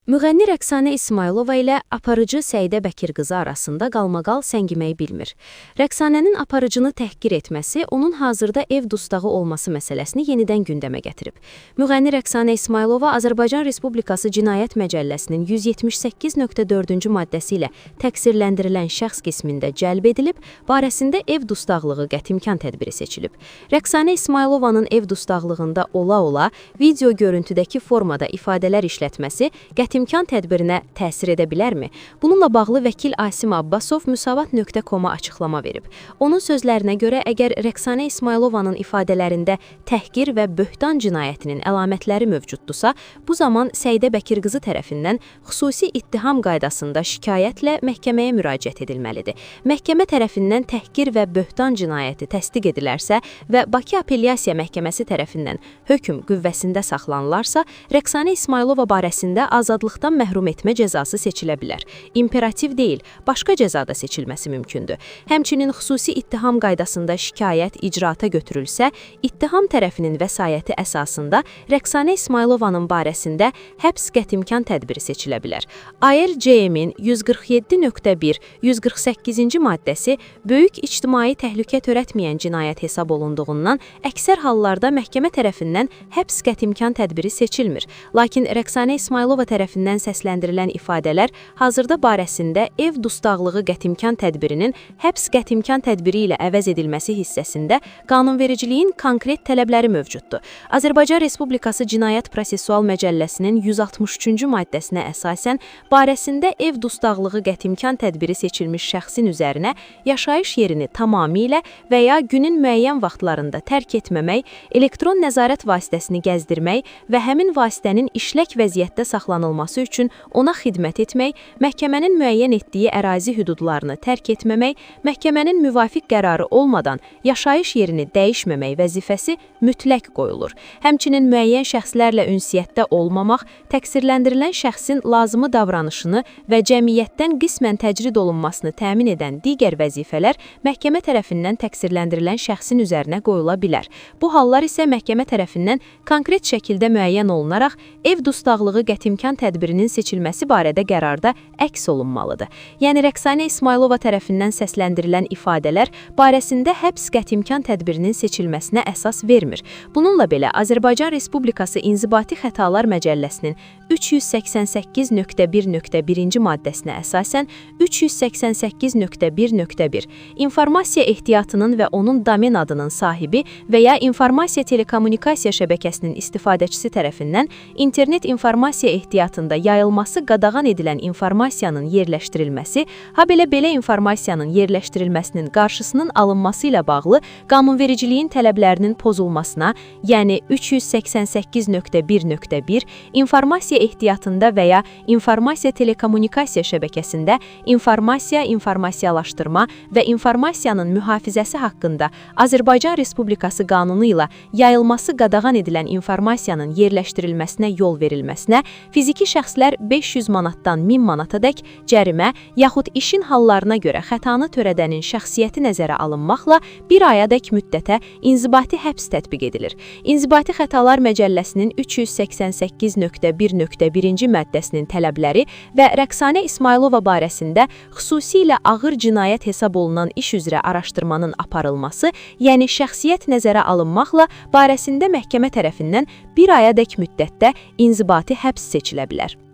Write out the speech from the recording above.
Müğənni Rəqsanə İsmailova ilə aparıcı Səidə Bəkirqızı arasında qalmaqal səngiməyi bilmir. Rəqsanənin aparıcını təhqir etməsi, onun hazırda ev dustağı olması məsələsini yenidən gündəmə gətirib. Müğənni Rəqsanə İsmailova Azərbaycan Respublikası Cinayət Məcəlləsinin 178.4-cü maddəsi ilə təqsirləndirilən şəxs qismində cəlb edilib, barəsində ev dustaqlığı qətimkan tədbiri seçilib. Rəqsanə İsmailovanın ev dustaqlığında ola-ola video görüntüdəki formada ifadələr işlətməsi qətimkan tədbirinə təsir edə bilərmi? Bununla bağlı vəkil Asim Abbasov Müsavat.com-a açıqlama verib. Onun sözlərinə görə, əgər Rəqsanə İsmailovanın ifadələrində təhqir və böhtan cinayətinin əlamətləri mövcuddursa, bu zaman Səidə Bəkirqızı tərəfindən xüsusi ittiham qaydasında şikayətlə məhkəməyə müraciət edilməlidir. Məhkəmə tərəfindən təhqir və böhtan cinayəti təsdiq edilərsə və Bakı Apellyasiya Məhkəməsi tərəfindən hökm qüvvəsində saxlanılarsa, Rəqsanə İsmailova barəsində azadlıqdan məhrum etmə cəzası seçilə bilər. İmperativ deyil, başqa cəzada seçilməsi mümkündür. Həmçinin xüsusi ittiham qaydasında şikayət icraata götürülsə, ittiham tərəfinin vəsayəti əsasında Rəqsanə İsmailovanın barəsində həbs qətimkan tədbiri seçilə bilər. AYL-CM-in 147.1, 148-ci maddəsi böyük ictimai təhlükə törətməyən cinayət hesab olunduğundan əksər hallarda məhkəmə tərəfindən həbs qətimkan tədbiri seçilmir. Lakin Rəqsanə İsmailova tərəfindən səsləndirilən ifadələr hazırda barəsində ev dustaqlığı qətimkan tədbirinin həbs qətimkan tədbiri ilə əvəz edilməsi hissəsində qanunvericiliyin konkret tələbləri mövcuddur. Azərbaycan Respublikası Cinayət Prosessual Məcəlləsinin 163-cü maddəsinə əsasən barəsində ev dustaqlığı qətimkan tədbiri seçilmiş şəxsin üzərinə yaşayış yerini tamamilə və ya günün müəyyən vaxtlarında tərk etməmək, elektron nəzarət vasitəsini gəzdirmək və həmin vasitənin işlək vəziyyətdə saxlanılması üçün ona xidmət etmək, məhkəmənin müəyyən etdiyi ərazi hüdudlarını tərk etməmək, məhkəmənin müvafiq qərarı olmadan yaşayış yerini dəyişməmək vəzifəsi mütləq qoyulur. Həmçinin müəyyən şəxslərlə ünsiyyətdə olmamaq, təqsirləndirilən şəxsin lazımı davranışını və cəmiyyətdən qismən təcrid olunmasını təmin edən digər vəzifələr məhkəmə tərəfindən təqsirləndirilən şəxsin üzərinə qoyula bilər. Bu hallar isə məhkəmə tərəfindən konkret şəkildə müəyyən olunaraq ev dustaqlığı qətimkan tədbirinin seçilməsi barədə qərarda əks olunmalıdır. Yəni, Rəqsanə İsmailova tərəfindən səsləndirilən ifadələr barəsində həbs qətimkan tədbirinin seçilməsinə əsas vermir. Bununla belə, Azərbaycan Respublikası İnzibati Xətalar Məcəlləsinin 388.1.1-ci maddəsinə əsasən 388.1.1 informasiya ehtiyatının və onun domen adının sahibi və ya informasiya telekommunikasiya şəbəkəsinin istifadəçisi tərəfindən internet informasiya ehtiyatında yayılması qadağan edilən informasiyanın yerləşdirilməsi, belə informasiyanın yerləşdirilməsinin qarşısının alınması ilə bağlı qanunvericiliyin tələblərinin pozulmasına, yəni 388.1.1 informasiya ehtiyatında və ya informasiya telekommunikasiya şəbəkəsində informasiya, informasiyalaşdırma və informasiyanın mühafizəsi haqqında Azərbaycan Respublikası qanunu ilə yayılması qadağan edilən informasiyanın yerləşdirilməsinə yol verilməsinə, fiziki şəxslər 500 manatdan 1000 manatadək cərimə yaxud işin hallarına görə xətanı törədənin şəxsiyyəti nəzərə alınmaqla 1 ayadək müddətə inzibati həbs tətbiq edilir. İnzibati Xətalar Məcəlləsinin 388.1.1-ci maddəsinin tələbləri və Rəqsanə İsmailova barəsində xüsusilə ağır cinayət hesab olunan iş üzrə araşdırmanın aparılması, yəni şəxsiyyət nəzərə alınmaqla barəsində məhkəmə tərəfindən 1 ayadək müddətdə inzibati həbs seçilə bilər.